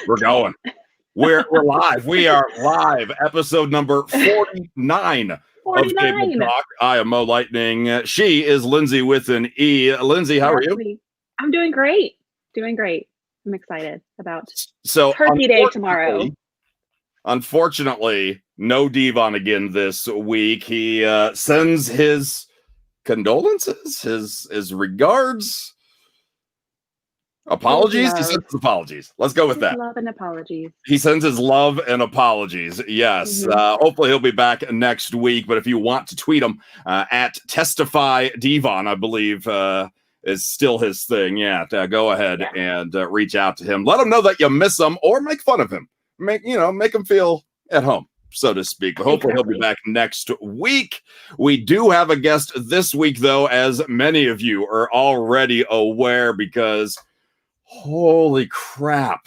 We're going. We're live. We are live. Episode number 49 of Table Talk. I am Mo Lightning. She is Lindsay with an E. Lindsay, how are you? I'm doing great. I'm excited about Turkey Day tomorrow. Unfortunately, no Devon again this week. He sends his condolences, his regards. Apologies? He sends his apologies. Let's go with that. Love and apologies. He sends his love and apologies. Yes. Hopefully he'll be back next week. But if you want to tweet him at Testify Devon, I believe is still his thing. Yeah. Go ahead and reach out to him. Let him know that you miss him or make fun of him. Make him feel at home, so to speak. But hopefully he'll be back next week. We do have a guest this week, though, as many of you are already aware, because holy crap,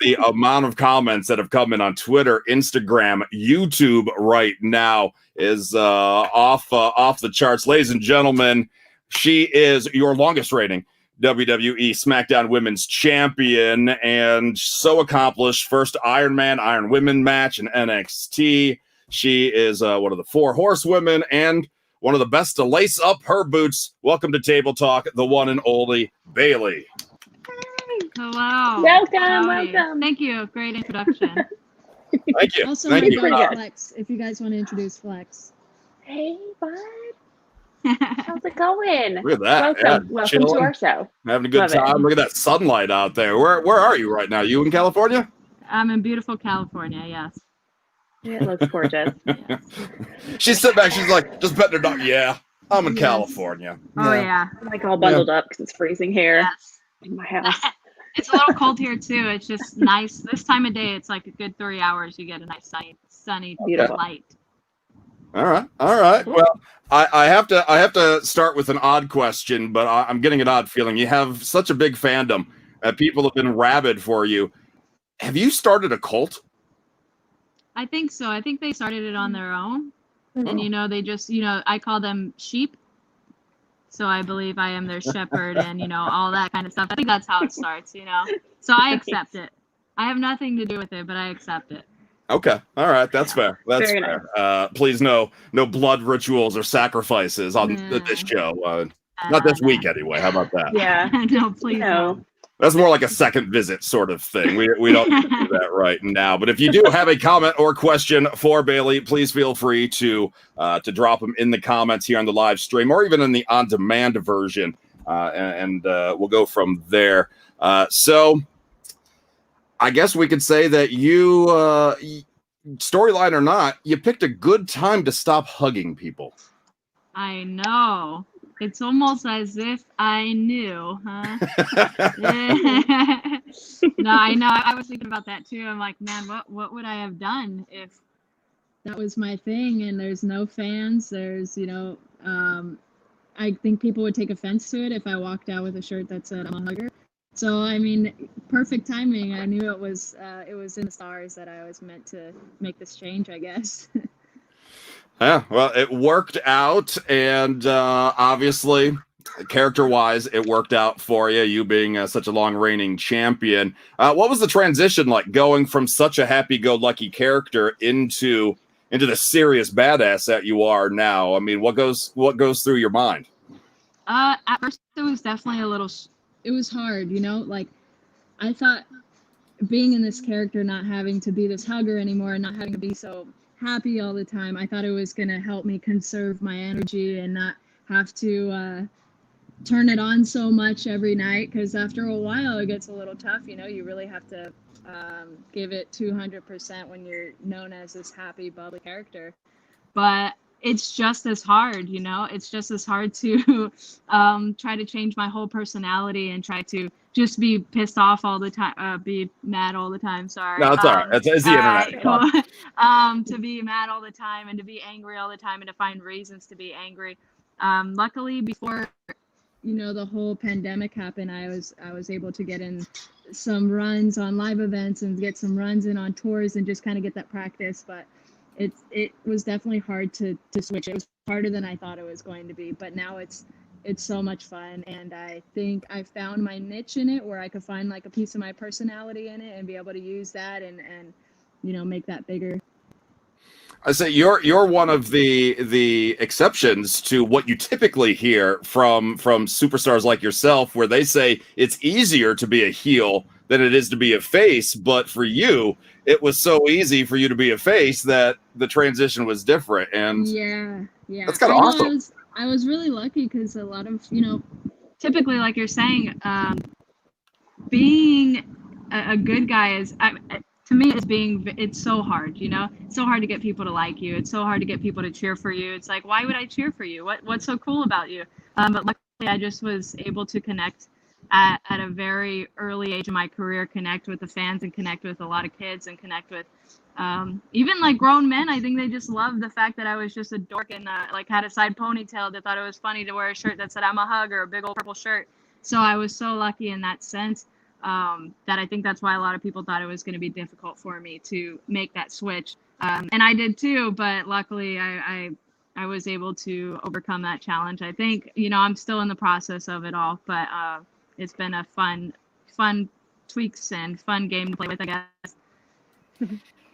the amount of comments that have come in on Twitter, Instagram, YouTube right now is off the charts. Ladies and gentlemen, she is your longest reigning WWE Smackdown Women's Champion and so accomplished. First Iron Man, Iron Women match in NXT. She is one of the 4 horsewomen and one of the best to lace up her boots. Welcome to Table Talk, the one and only Bayley. Hello. Welcome. Thank you. Great introduction. Thank you. Also, Thank you. Flex, if you guys want to introduce Flex. Hey, bud. How's it going? Look at that. Welcome to our show. Having a good time. Look at that sunlight out there. Where are you right now? You in California? I'm in beautiful California, yes. It looks gorgeous. Yes. She's sitting back. She's like, just petting her dog. Yeah, I'm in California. Oh, yeah. I'm like all bundled up because it's freezing here in my house. It's a little cold here, too. It's just nice. This time of day, it's like a good 3 hours. You get a nice sunny, beautiful light. All right. Well, I have to start with an odd question, but I'm getting an odd feeling. You have such a big fandom. People have been rabid for you. Have you started a cult? I think so. I think they started it on their own. And, they just, I call them sheep. So I believe I am their shepherd and, all that kind of stuff. I think that's how it starts, So I accept it. I have nothing to do with it, but I accept it. Okay. All right. That's fair. That's Very fair. nice. Please, no blood rituals or sacrifices on this show. Not this week, anyway. How about that? Yeah. No, please no. That's more like a second visit sort of thing. We don't do that right now. But if you do have a comment or question for Bayley, please feel free to drop them in the comments here on the live stream or even in the on-demand version, and we'll go from there. So I guess we could say that you, storyline or not, you picked a good time to stop hugging people. I know. It's almost as if I knew, huh? No, I know. I was thinking about that too. I'm like, man, what would I have done if that was my thing and there's no fans? There's, I think people would take offense to it if I walked out with a shirt that said I'm a hugger. So, I mean, perfect timing. I knew it was in the stars that I was meant to make this change, I guess. Yeah, well, it worked out, and obviously, character-wise, it worked out for you, you being such a long-reigning champion. What was the transition like, going from such a happy-go-lucky character into the serious badass that you are now? I mean, what goes through your mind? At first, it was definitely it was hard, like, I thought being in this character, not having to be this hugger anymore, not having to be so happy all the time, I thought it was going to help me conserve my energy and not have to turn it on so much every night, because after a while it gets a little tough. You really have to give it 200% when you're known as this happy, bubbly character. But it's just as hard, it's just as hard to try to change my whole personality and try to just be pissed off all the time, be mad all the time. Sorry. No, it's all right. It's the internet. Cool. To be mad all the time and to be angry all the time and to find reasons to be angry. Luckily, before the whole pandemic happened, I was able to get in some runs on live events and get some runs in on tours and just kind of get that practice. But it was definitely hard to switch. It was harder than I thought it was going to be. But now it's it's so much fun, and I think I found my niche in it where I could find like a piece of my personality in it and be able to use that and make that bigger. I say you're one of the exceptions to what you typically hear from superstars like yourself, where they say it's easier to be a heel than it is to be a face. But for you, it was so easy for you to be a face that the transition was different. And yeah, that's kind of awesome. I was really lucky because a lot of typically, like you're saying, being a good guy is. To me, it's so hard, it's so hard to get people to like you. It's so hard to get people to cheer for you. It's like, why would I cheer for you? What's so cool about you? But luckily I just was able to connect at a very early age in my career, connect with the fans and connect with a lot of kids and connect with even like grown men. I think they just loved the fact that I was just a dork and like had a side ponytail. They thought it was funny to wear a shirt that said I'm a hug or a big old purple shirt. So I was so lucky in that sense. That I think that's why a lot of people thought it was going to be difficult for me to make that switch. And I did too, but luckily I was able to overcome that challenge. I think, I'm still in the process of it all, but it's been a fun tweaks and fun game to play with, I guess.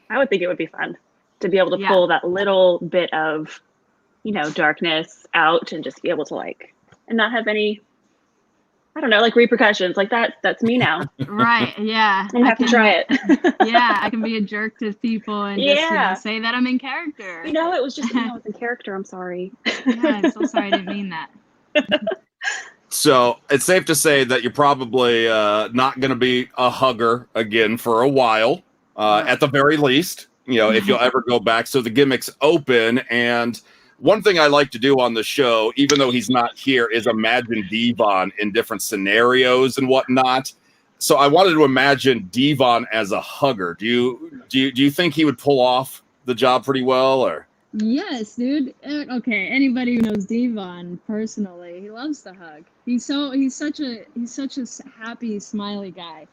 I would think it would be fun to be able to pull that little bit of, darkness out and just be able to and not have any, I don't know, repercussions. That's me now. Right. Yeah. I'm gonna have to try it. Yeah. I can be a jerk to people and just, say that I'm in character. It was just, it's in character. I'm sorry. Yeah. I'm so sorry. I didn't mean that. So it's safe to say that you're probably not going to be a hugger again for a while, at the very least, if you'll ever go back. So the gimmick's open. And one thing I like to do on the show, even though he's not here, is imagine Devon in different scenarios and whatnot. So I wanted to imagine Devon as a hugger. Do you think he would pull off the job pretty well, or? Yes, dude. Okay, anybody who knows Devon personally, he loves to hug. He's such a happy, smiley guy.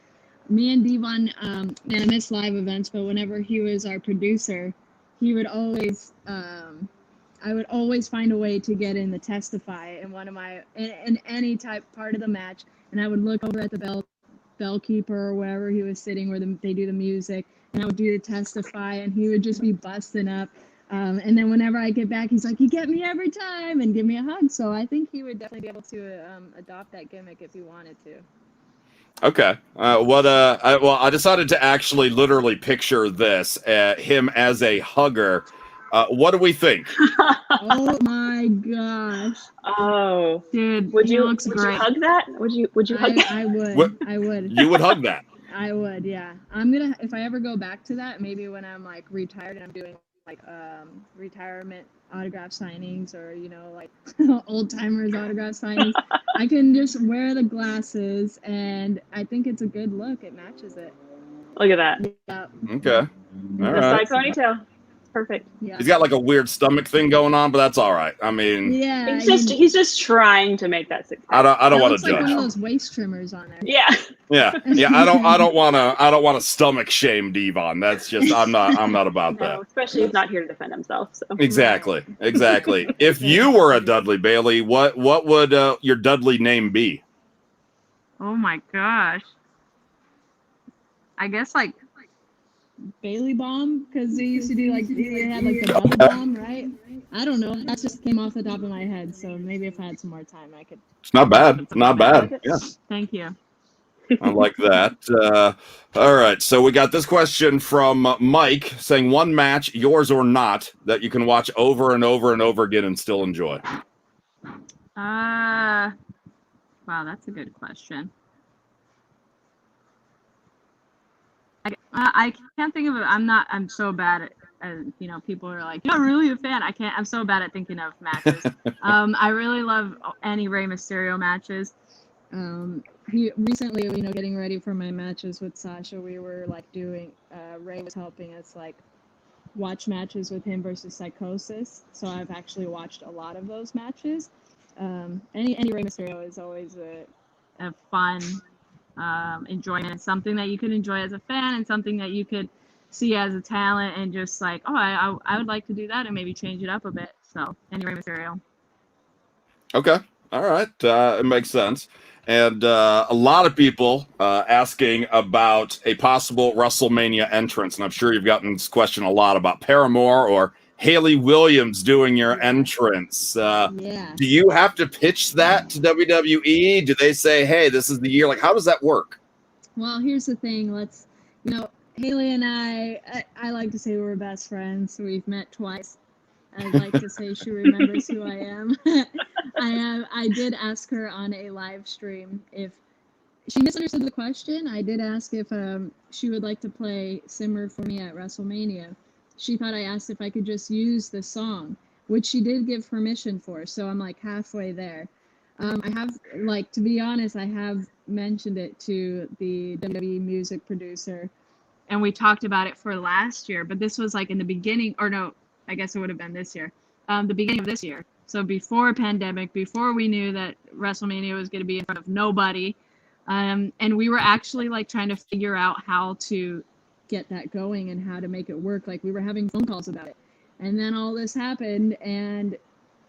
Me and Devon, and I miss live events, but whenever he was our producer, he would always I would always find a way to get in the testify in any type part of the match, and I would look over at the bell keeper or wherever he was sitting where they do the music, and I would do the testify, and he would just be busting up. And then whenever I get back, he's like, "You get me every time," and give me a hug. So I think he would definitely be able to adopt that gimmick if he wanted to. Okay. I decided to actually literally picture this, him as a hugger. What do we think? Oh my gosh! Oh, dude, would you hug that? Would you hug that? I would. I would. You would hug that? I would. Yeah. If I ever go back to that, maybe when I'm retired and I'm doing retirement autograph signings or old timers autograph signings, I can just wear the glasses, and I think it's a good look. It matches it. Look at that. Yeah. Okay. All right. Side ponytail. Perfect. Yeah. He's got a weird stomach thing going on, but that's all right. I mean, yeah, he's just trying to make that 6 I don't want to judge. Like one of those waist trimmers on there. Yeah. Yeah. I don't want to stomach shame Devon. That's just I'm not about that. Especially if he's not here to defend himself. So. Exactly. If you were a Dudley Bayley, what would your Dudley name be? Oh my gosh. I guess Bayley bomb, because they used to do they had the bubble bomb, right? I don't know. That just came off the top of my head. So maybe if I had some more time, I could. It's not bad. Not bad. Yeah. Thank you. I like that. All right. So we got this question from Mike saying, one match, yours or not, that you can watch over and over and over again and still enjoy. Wow, that's a good question. I can't think of it. I'm so bad at, people are like, you're not really a fan. I'm so bad at thinking of matches. I really love any Rey Mysterio matches. Recently, getting ready for my matches with Sasha, we were doing, Rey was helping us watch matches with him versus Psychosis. So I've actually watched a lot of those matches. Any Rey Mysterio is always a fun enjoyment. It's something that you could enjoy as a fan and something that you could see as a talent and just I would like to do that and maybe change it up a bit. So any Rey Mysterio. Okay. All right. It makes sense. And a lot of people asking about a possible WrestleMania entrance. And I'm sure you've gotten this question a lot about Paramore or Hayley Williams doing your entrance. Yeah. Do you have to pitch that to WWE? Do they say, hey, this is the year? Like, how does that work? Well, here's the thing. Hayley and I like to say we're best friends. We've met twice. I'd like to say she remembers who I am. I did ask her on a live stream if she misunderstood the question. I did ask if she would like to play Simmer for me at WrestleMania. She thought I asked if I could just use the song, which she did give permission for. So I'm like halfway there. I have, to be honest, I have mentioned it to the WWE music producer, and we talked about it for last year. But this was like in the beginning, or no, I guess it would have been this year, the beginning of this year. So before pandemic, before we knew that WrestleMania was going to be in front of nobody, and we were actually trying to figure out how to get that going and how to make it work. We were having phone calls about it, and then all this happened, and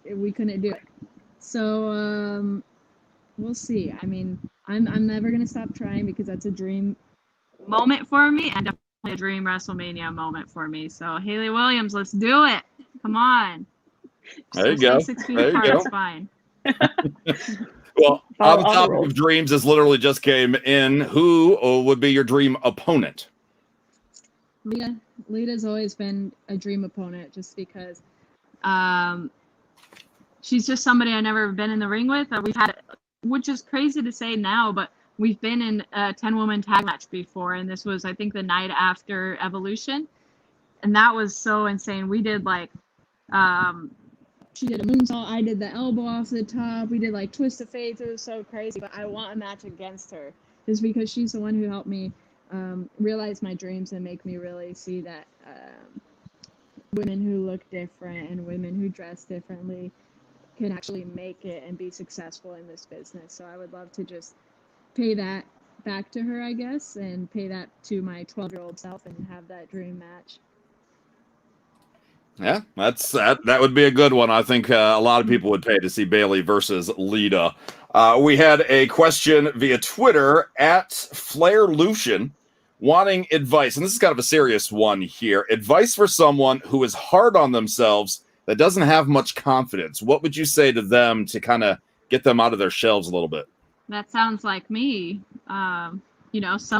we couldn't do it. So we'll see. I mean, I'm never gonna stop trying because that's a dream moment for me, and definitely a dream WrestleMania moment for me. So Hayley Williams, let's do it. Come on. There you go. 6 feet there you apart, go. it's fine. Well, on the topic of dreams, this literally just came in. Who would be your dream opponent? Lita's always been a dream opponent just because she's just somebody I've never been in the ring with. We've had, which is crazy to say now, but we've been in a 10-woman tag match before, and this was, I think, the night after Evolution, and that was so insane. We did she did a moonsault, I did the elbow off the top, we did twist of fate. It was so crazy, but I want a match against her just because she's the one who helped me realize my dreams and make me really see that women who look different and women who dress differently can actually make it and be successful in this business. So I would love to just pay that back to her, I guess, and pay that to my 12-year-old self and have that dream match. Yeah, that would be a good one. I think a lot of people would pay to see Bayley versus Lita. We had a question via Twitter at Flair Lucian wanting advice, and this is kind of a serious one here. Advice for someone who is hard on themselves that doesn't have much confidence. What would you say to them to kind of get them out of their shells a little bit? That sounds like me. Some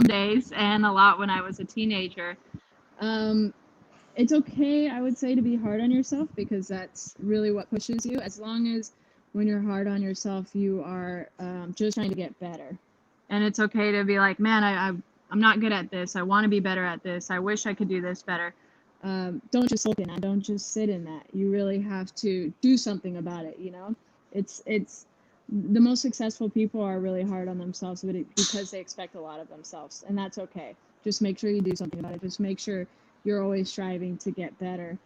days and a lot when I was a teenager. It's okay, I would say, to be hard on yourself because that's really what pushes you. As long as when you're hard on yourself, you are just trying to get better. And it's okay to be like, man, I'm not good at this. I want to be better at this. I wish I could do this better. Don't just look in that. Don't just sit in that. You really have to do something about it. It's the most successful people are really hard on themselves because they expect a lot of themselves, and that's okay. Just make sure you do something about it. Just make sure you're always striving to get better.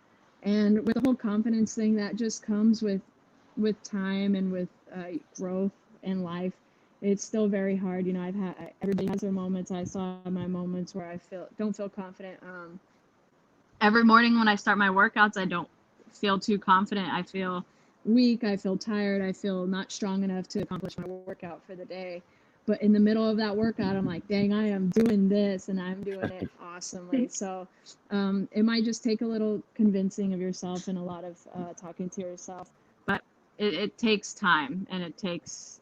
And with the whole confidence thing, that just comes with time and with growth in life. It's still very hard. Everybody has their moments. I saw my moments where I don't feel confident. Every morning when I start my workouts, I don't feel too confident. I feel weak. I feel tired. I feel not strong enough to accomplish my workout for the day. But in the middle of that workout, I'm like, dang, I am doing this and I'm doing it awesomely. So it might just take a little convincing of yourself and a lot of talking to yourself. But it takes time, and it takes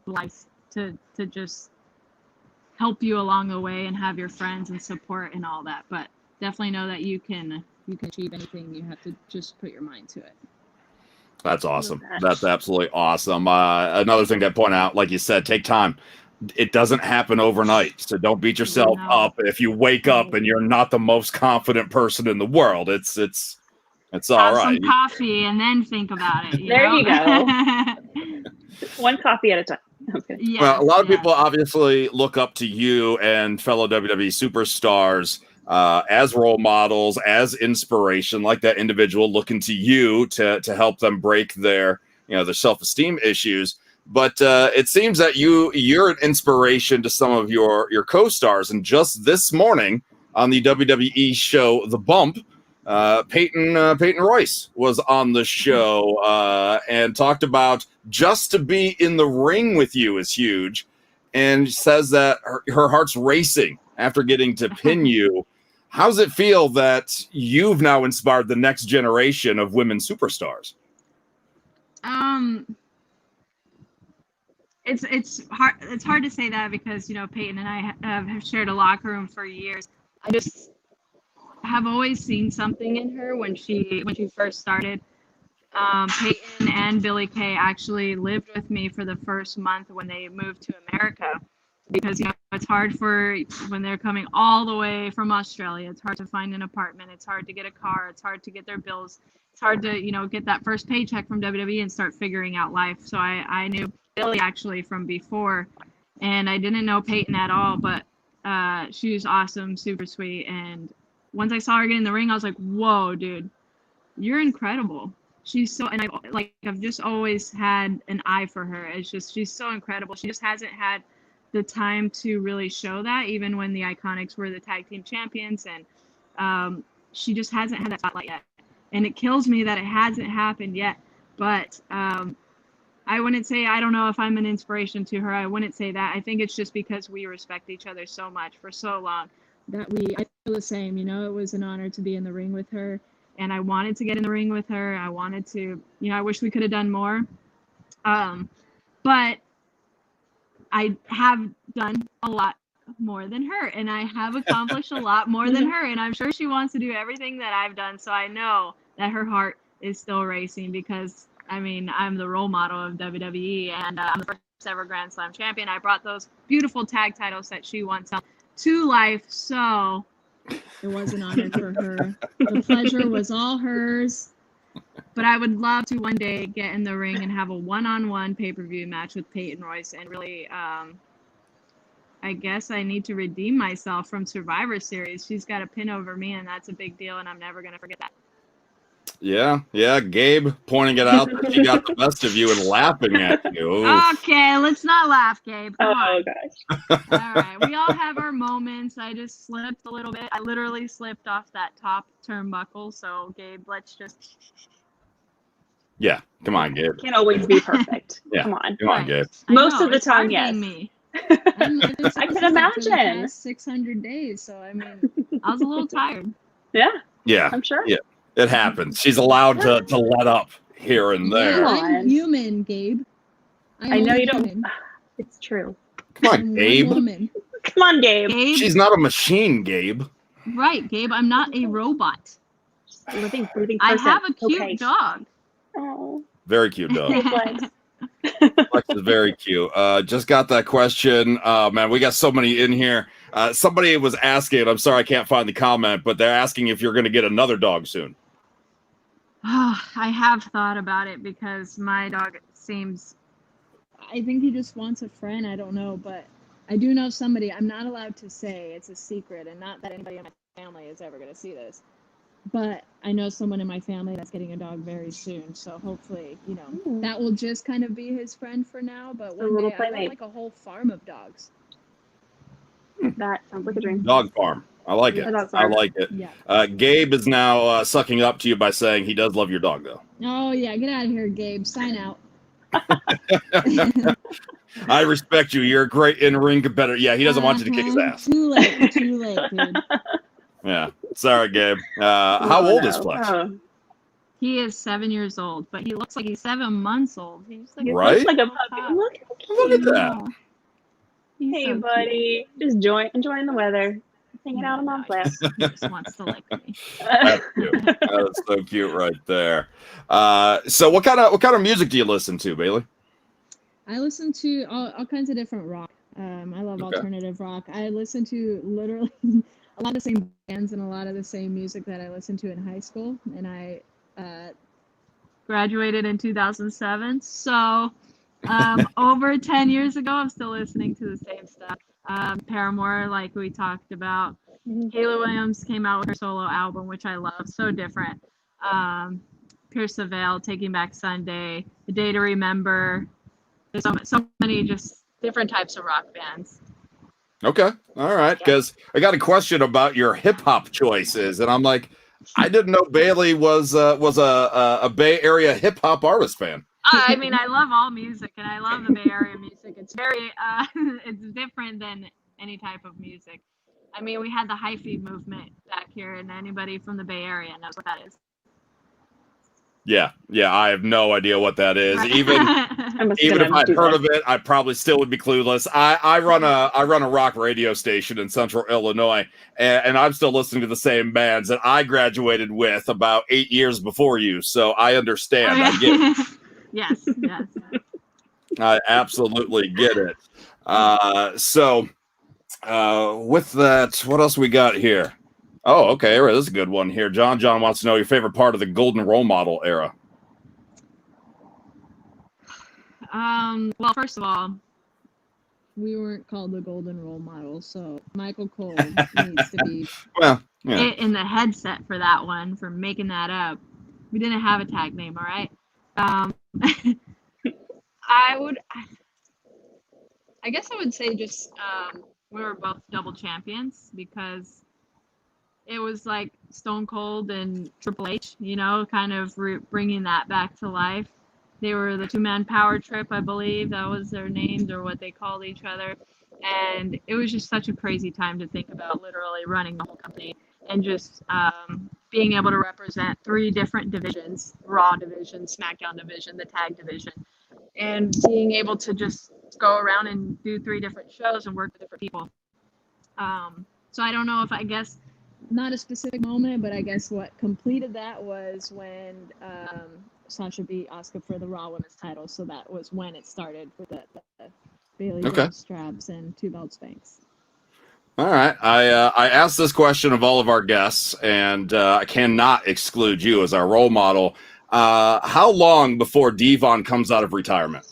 life to just help you along the way and have your friends and support and all that. But definitely know that you can achieve anything. You have to just put your mind to it. That's awesome. That's absolutely awesome. Another thing to point out, like you said, take time. It doesn't happen overnight, so don't beat yourself up if you wake up and you're not the most confident person in the world. It's all have right. Some coffee and then think about it. You go. One coffee at a time. Okay. Yes, well, a lot of people obviously look up to you and fellow WWE superstars as role models, as inspiration, like that individual looking to you to help them break their self-esteem issues. But it seems that you're an inspiration to some of your co-stars. And just this morning on the WWE show The Bump, Peyton Royce was on the show and talked about just to be in the ring with you is huge. And says that her heart's racing after getting to pin you. How's it feel that you've now inspired the next generation of women superstars? It's hard. It's hard to say that because, you know, Peyton and I have shared a locker room for years. I just have always seen something in her when she first started. Peyton and Billy Kay actually lived with me for the first month when they moved to America, because, you know, it's hard when they're coming all the way from Australia. It's hard to find an apartment. It's hard to get a car. It's hard to get their bills. It's hard to, you know, get that first paycheck from WWE and start figuring out life. So I knew Billy actually from before, and I didn't know Peyton at all, but she was awesome, super sweet. And once I saw her get in the ring, I was like, whoa, dude, you're incredible. She's so, and I've just always had an eye for her. It's just, she's so incredible. She just hasn't had the time to really show that, even when the Iconics were the tag team champions, and she just hasn't had that spotlight yet. And it kills me that it hasn't happened yet. But I wouldn't say, I don't know if I'm an inspiration to her. I wouldn't say that. I think it's just because we respect each other so much for so long that I feel the same. You know, it was an honor to be in the ring with her. And I wanted to get in the ring with her. I wanted to, you know, I wish we could have done more. But I have done a lot more than her, and I have accomplished a lot more than her. And I'm sure she wants to do everything that I've done. So I know that her heart is still racing because, I mean, I'm the role model of WWE, and I'm the first ever Grand Slam champion. I brought those beautiful tag titles that she once held to life. So it was an honor for her. The pleasure was all hers. But I would love to one day get in the ring and have a one-on-one pay-per-view match with Peyton Royce. And really, I guess I need to redeem myself from Survivor Series. She's got a pin over me, and that's a big deal, and I'm never going to forget that. Yeah, Gabe pointing it out that she got the best of you and laughing at you. Okay, let's not laugh, Gabe. Come on. Gosh. All right, we all have our moments. I just slipped a little bit. I literally slipped off that top turnbuckle. So, Gabe, let's just... Yeah, come on, Gabe. Can't always be perfect. Yeah, come on, Gabe. Most of the time, yes. Me. I can imagine. 600 days, so I mean, I was a little tired. Yeah, I'm sure. Yeah, it happens. She's allowed to let up here and there. I'm human, Gabe. I know you don't. It's true. Come on, Gabe. Come on, Gabe. She's not a machine, Gabe. Right, Gabe. I'm not a robot. Living, breathing person. I have a cute dog. Oh, very cute dog. Flex is very cute. Just got that question. Man, we got so many in here. Somebody was asking, I'm sorry I can't find the comment, but they're asking if you're going to get another dog soon. I have thought about it because my dog seems... I think he just wants a friend. I don't know, but I do know somebody. I'm not allowed to say. It's a secret, and not that anybody in my family is ever going to see this. But I know someone in my family that's getting a dog very soon. So hopefully, you know, that will just kind of be his friend for now. But one day I want like a whole farm of dogs. That sounds like a dream. Dog farm. I like it. I like it. Yeah. Gabe is now sucking up to you by saying he does love your dog, though. Oh, yeah. Get out of here, Gabe. Sign out. I respect you. You're a great in-ring competitor. Yeah, he doesn't want you to kick his ass. Too late, dude. Yeah. Sorry, Gabe. How old is Flex? He is 7 years old, but he looks like he's 7 months old. He's like, right? Looks like a puppy. Look at that. Hey, so buddy. Just enjoying the weather. Hanging out on mom's lap. He just wants to lick me. That's cute. That's so cute right there. So what kind of music do you listen to, Bayley? I listen to all kinds of different rock. I love alternative rock. I listen to literally a lot of the same bands and a lot of the same music that I listened to in high school. And I graduated in 2007. So over 10 years ago, I'm still listening to the same stuff. Paramore, like we talked about. Kayla Williams came out with her solo album, which I love. So different. Pierce the Veil, Taking Back Sunday, The Day to Remember. There's so many just different types of rock bands. Okay. All right. Because I got a question about your hip hop choices, and I'm like, I didn't know Bayley was a Bay Area hip hop artist fan. I mean, I love all music, and I love the Bay Area music. It's very, it's different than any type of music. I mean, we had the hyphy movement back here, and anybody from the Bay Area knows what that is. Yeah, I have no idea what that is. Right. Even if I'd heard of it, I probably still would be clueless. I run a rock radio station in Central Illinois, and I'm still listening to the same bands that I graduated with about 8 years before you. So I understand. I get it. Yes. I absolutely get it. So with that, what else we got here? Oh, okay. Right, this is a good one here. John wants to know your favorite part of the Golden Role Model era. Well, first of all, we weren't called the Golden Role Model, so Michael Cole needs to be in the headset for that one, for making that up. We didn't have a tag name, all right? I guess I would say just we were both double champions, because it was like Stone Cold and Triple H, kind of bringing that back to life. They were the two-man power trip, I believe. That was their names, or what they called each other. And it was just such a crazy time to think about literally running the whole company and just being able to represent 3 different divisions: Raw division, Smackdown division, the tag division, and being able to just go around and do 3 different shows and work with different people. So I don't know if, I guess, not a specific moment, but I guess what completed that was when Sasha beat Asuka for the Raw Women's title. So that was when it started with the BAYLEY straps and 2 belt spanks. All right. I asked this question of all of our guests, and I cannot exclude you as our role model. How long before Devon comes out of retirement?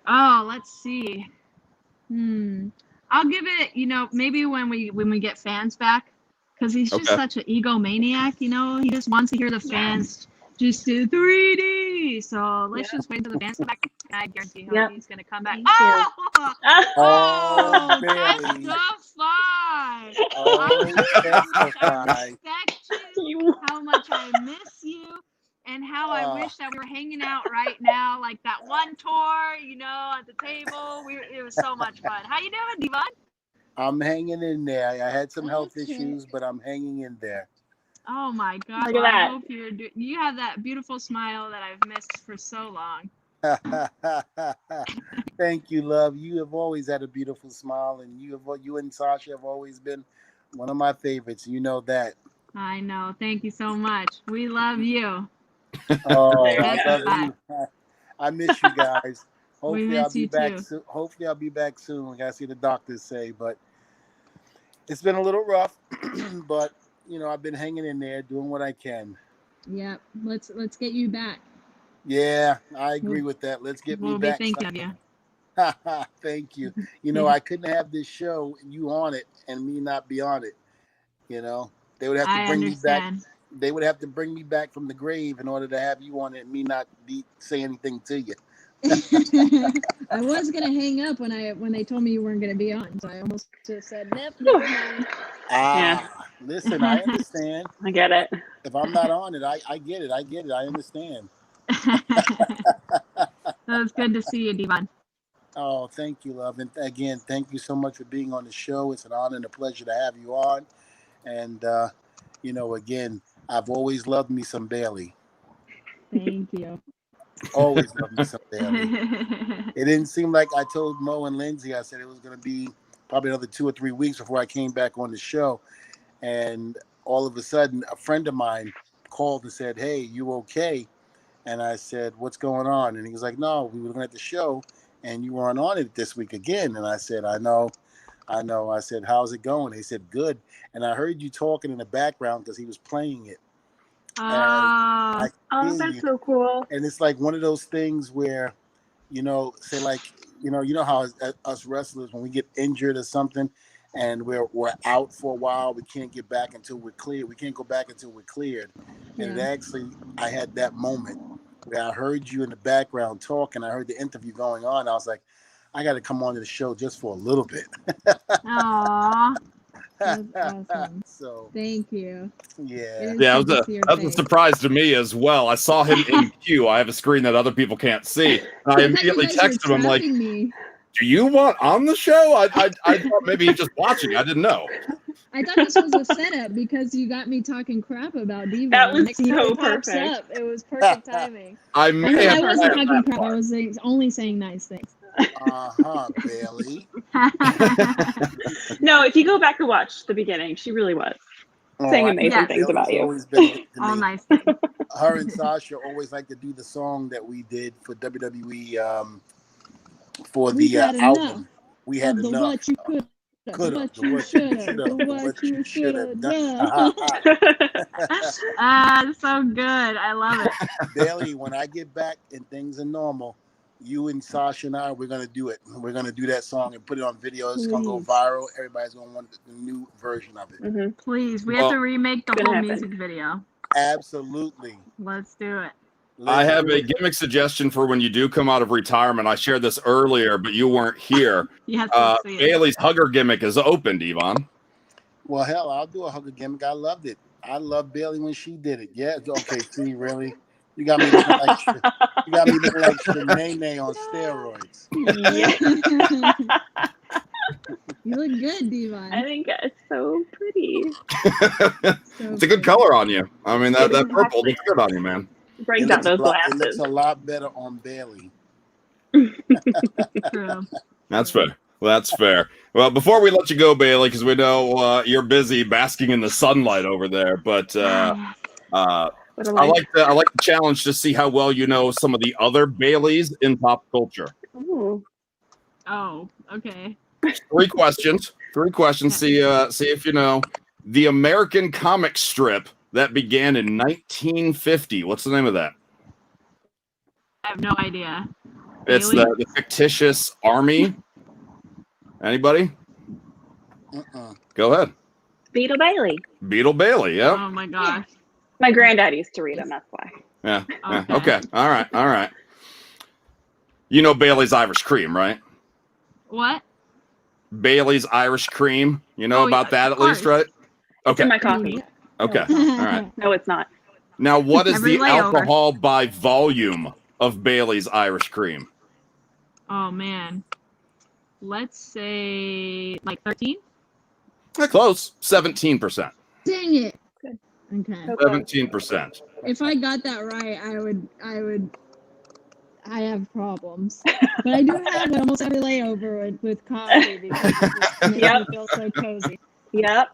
Oh, let's see. I'll give it, maybe when we get fans back, because he's just such an egomaniac. He just wants to hear the fans just do 3D. So let's just wait until the fans come back. I guarantee he's going to come back. Oh, BAYLEY. That's so fun. I respect you, how much I miss you, and how I wish that we were hanging out right now, like that one tour, at the table. It was so much fun. How you doing, Devon? I'm hanging in there. I had some health issues, but I'm hanging in there. Oh my God! Look at that. I hope you have that beautiful smile that I've missed for so long. Thank you, love. You have always had a beautiful smile, and you and Sasha have always been one of my favorites. You know that. I know. Thank you so much. We love you. Oh, I love you. I miss you guys. Hopefully I'll be back. Hopefully I'll be back soon. I gotta see the doctors say, but it's been a little rough. But I've been hanging in there, doing what I can. Yeah, let's get you back. Yeah, I agree with that. Let's get me back. We'll be thinking of you. Thank you. I couldn't have this show, you on it, and me not be on it. They would have to bring me back. They would have to bring me back from the grave in order to have you on it and me not say anything to you. I was gonna hang up when they told me you weren't gonna be on, so I almost just said, "Nope, never mind." Listen, I understand. I get it. If I'm not on it, I get it. I get it. I understand. That was good to see you, Devon. Oh, thank you, love. And again, thank you so much for being on the show. It's an honor and a pleasure to have you on. And, again, I've always loved me some BAYLEY. Thank you. Always loved me some BAYLEY. It didn't seem like I told Mo and Lindsay, I said it was going to be probably another 2 or 3 weeks before I came back on the show. And all of a sudden, a friend of mine called and said, "Hey, you okay?" And I said, "What's going on?" And he was like, "No, we were looking at the show and you weren't on it this week again." And I said, I know. I said, "How's it going?" He said, "Good." And I heard you talking in the background because he was playing it. Oh, that's so cool. And it's like one of those things where, say like, you know how us wrestlers, when we get injured or something and we're out for a while, we can't get back until we're cleared. We can't go back until we're cleared. And I had that moment where I heard you in the background talking. I heard the interview going on. I was like, I got to come on to the show just for a little bit. Aww. That's awesome. So Thank you. yeah. Yeah, that was a surprise to me as well. I saw him in queue. I have a screen that other people can't see. I immediately texted him. I'm like, me. "Do you want on the show?" I thought maybe he's just watching. I didn't know. I thought this was a setup because you got me talking crap about Diva. That was Next thing you know, so it pops perfect. up. It was perfect timing. I And may have I wasn't planned talking that crap. I part. was only saying nice things. Bayley. No, if you go back and watch the beginning, she really was saying amazing things about you. Always been good to All me. nice things. Her and Sasha always like to do the song that we did for WWE for We the had album. enough We had of the enough. what you could have, What the what you you should have, shoulda, the what you should have done. That's so good. I love it. Bayley, when I get back and things are normal, you and Sasha and I, we're gonna do it. We're gonna do that song and put it on video. It's gonna go Please. viral. Everybody's gonna want the new version of it. Mhm. Please, we have to remake the Gonna whole happen. music video. Absolutely. Let's do it. I Let's have do a it. gimmick suggestion for when you do come out of retirement. I shared this earlier, but you weren't here. Yes, let's see it. Bailey's hugger gimmick is opened, Yvonne. Well, hell, I'll do a hugger gimmick. I loved it. I loved Bayley when she did it. Yeah. Okay. See, really, you got me looking like Shanae on steroids. You look good, Devon. I think it's so pretty. It's a good color on you. I mean, that purple looks good on you, man. Brings out those It glasses. looks a lot better on Bayley. True. That's fair. That's fair. Well, before we let you go, Bayley, because we know you're busy basking in the sunlight over there, but I like the challenge to see how well you know some of the other Baileys in pop culture. Ooh. Oh, okay. Three questions. See if you know the American comic strip that began in 1950. What's the name of that? I have no idea. It's Bayley? the fictitious army. Anybody? Go ahead. Beetle Bailey. Beetle Bailey. Yep. Oh my gosh. My granddad used to read them. That's why. Yeah. Okay. Okay. All right. You know Bailey's Irish Cream, right? What? Bailey's Irish Cream. You know about that at least, right? It's Okay. in my coffee. Okay. All right. No, it's not. Now, what is Every the layover. alcohol by volume of Bailey's Irish Cream? Oh man. Let's say like 13. Close. 17%. Dang it. Good. Okay. 17%. If I got that right, I have problems. But I do have almost every layover with coffee because it makes me feel so cozy. Yep.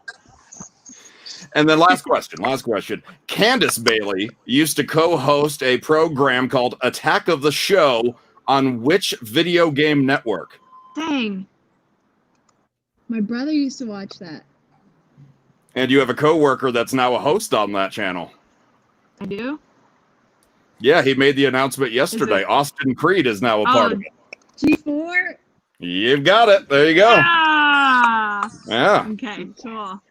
And then last question. Candace Bailey used to co-host a program called Attack of the Show on which video game network? Dang. My brother used to watch that. And you have a coworker that's now a host on that channel. I do? Yeah, he made the announcement yesterday. it- Austin Creed is now a part of it. G4? You've got it. There you go. Ah! Yeah. Okay, cool.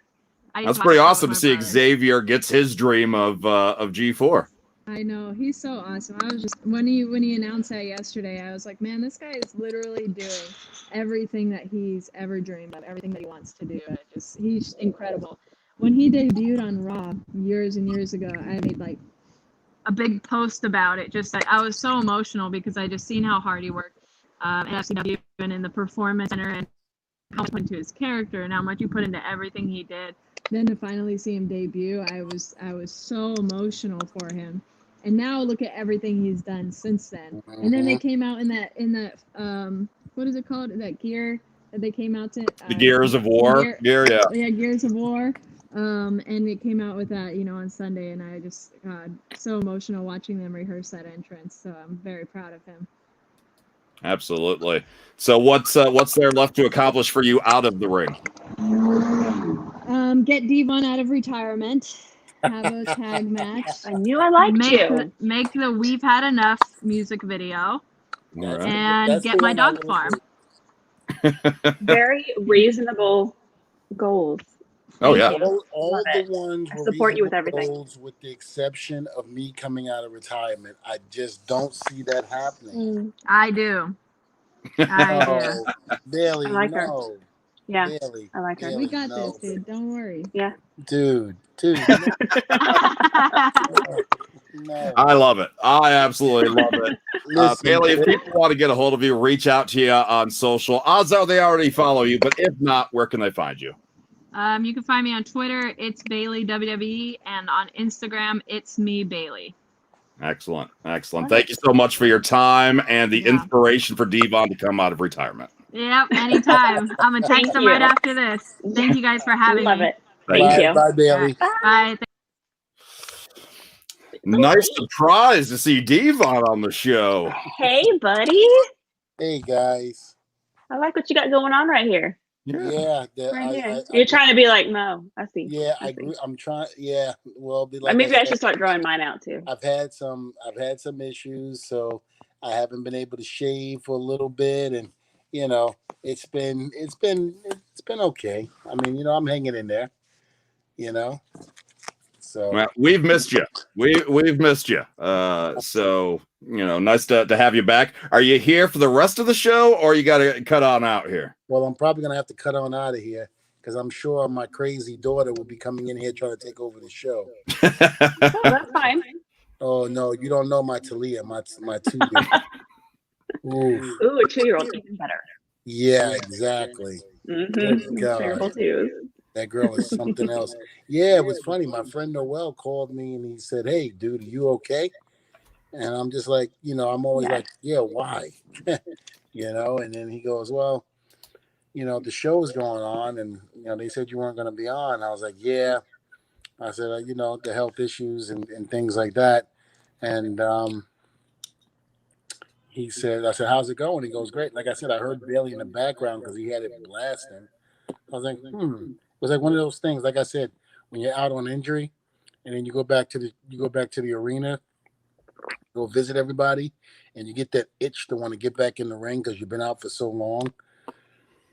That's pretty awesome to see Xavier gets his dream of G4. I know, he's so awesome. I was just when he announced that yesterday, I was like, man, this guy is literally doing everything that he's ever dreamed of, everything that he wants to do. He's incredible. When he debuted on Raw years and years ago, I made like a big post about it. Just like I was so emotional because I just seen how hard he worked. And I've seen him even in the performance center and how much put into his character and how much you put into everything he did. Then to finally see him debut, I was so emotional for him. And now look at everything he's done since then. And then they came out in that what is it called? That gear that they came out to The Gears of War. Yeah. Yeah, Gears of War. And it came out with that, on Sunday, and I just so emotional watching them rehearse that entrance. So I'm very proud of him. Absolutely. So what's there left to accomplish for you out of the ring? Get Devon out of retirement. Have a tag match. I knew I liked you. Make the We've Had Enough music video All right. and get my dog farm. Very reasonable goals. Oh yeah. All the ones I were support you with reasonable everything. goals, with the exception of me coming out of retirement. I just don't see that happening. I do. I do. Oh, Bailey, I like her. no. Yeah, Bayley, I like her. Bayley, We got no. this, dude. Don't worry. Yeah. Dude. No. I love it. I absolutely love it. Listen, Bayley, if people want to get a hold of you, reach out to you on social. Odds are they already follow you, but if not, where can they find you? You can find me on Twitter. It's Bayley WWE, and on Instagram, it's me Bayley. Excellent. Thank you so much for your time and the inspiration for Devon to come out of retirement. Yep, anytime. I'm gonna text them right after this. Thank you guys for having Love me. it. Thank you. Bye, Bayley. Bye. Nice surprise to see Devon on the show. Hey, buddy. Hey, guys. I like what you got going on right here. Yeah. You're trying to be like Mo. I see. Yeah, I agree. I'm trying. Yeah. Well, like maybe I should start drawing mine out too. I've had some issues, so I haven't been able to shave for a little bit, and it's been okay. I mean, I'm hanging in there. So well, we've missed you. We've missed you. So nice to have you back. Are you here for the rest of the show, or you got to cut on out here? Well, I'm probably gonna have to cut on out of here because I'm sure my crazy daughter will be coming in here trying to take over the show. Oh, that's fine. Oh no, you don't know my Talia, my 2-year-old. Ooh, a 2-year-old, even better. Yeah, exactly. Mm-hmm. Terrible twos. That girl is something else. Yeah, it was funny. My friend Noel called me and he said, "Hey, dude, are you okay?" And I'm just like, I'm always like, "Yeah, why?" And then he goes, "Well, the show is going on, and they said you weren't going to be on." I was like, "Yeah." I said, the health issues and things like that. And he said, I said, "How's it going?" He goes, "Great." Like I said, I heard Bayley in the background because he had it blasting. I was like, It was like one of those things. Like I said, when you're out on injury, and then you go back to the arena, go visit everybody, and you get that itch to want to get back in the ring because you've been out for so long.